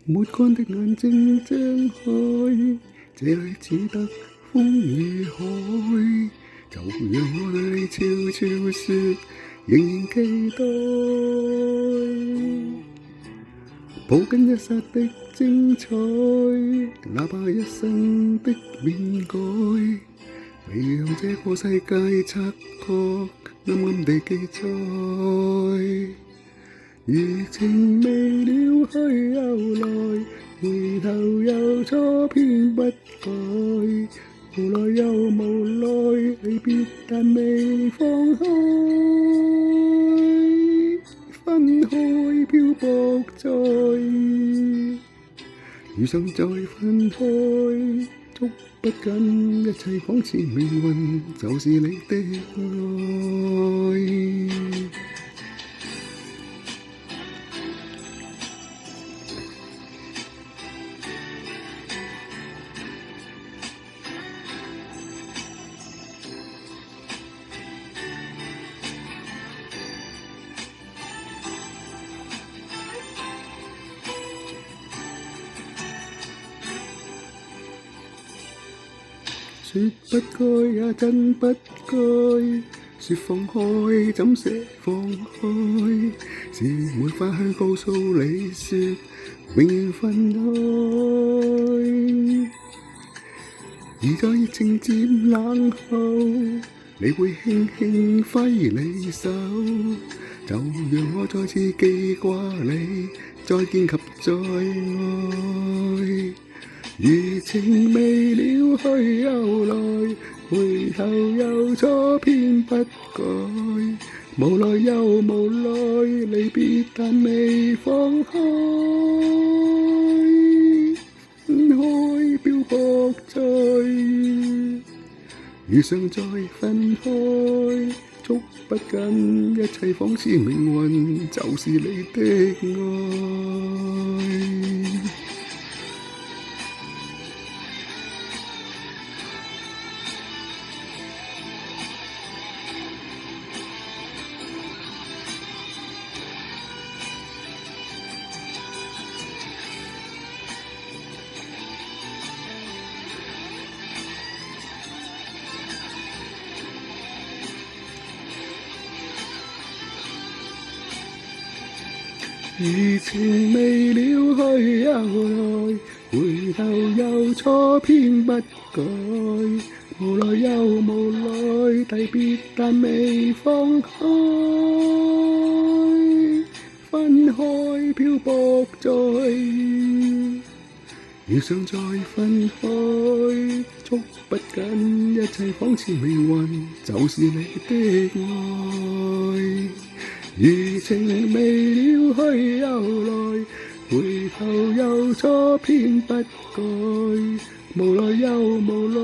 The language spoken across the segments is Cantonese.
沒乾的眼睛張開，這裏只得風與海。就讓我對你悄悄說，仍然期待，抱緊一剎的精彩，哪怕一生的面改，未讓這個世界察覺暗暗地記載。餘情未了去又來，回頭又錯偏不改，無奈又無奈，離別但未放開，分開漂泊在，遇上再分開，捉不緊，一切仿似命運，就是你的愛。說不該也真不該，說放開怎捨放開，是沒法去告訴你說永遠分開。而在熱情漸冷後，你會輕輕揮你手，就讓我再次記掛你，再見及再愛。餘情未了去又來，回頭又錯偏不改，無奈又無奈，離別但未放開，分開漂泊在，遇上再分開，捉不緊，一切仿似命運，就是你的愛。餘情未了去又來，回頭又錯偏不改，無奈又無奈，離別但未放開，分開漂泊在，遇上再分開，捉不緊，一切仿似命運，就是你的愛。餘情未了去又來，回頭又錯偏不改，無奈又無奈，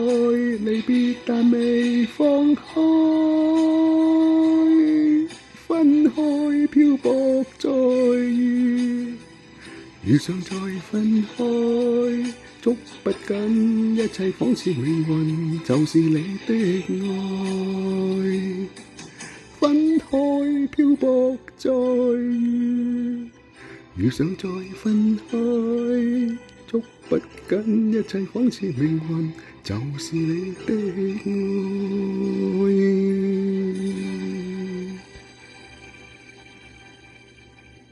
離別但未放開，分開漂泊在，遇上再分開，捉不緊，一切仿似命運，就是你的愛。分開漂泊在，遇上再分開，捉不緊，一切仿似命運，就是你的愛。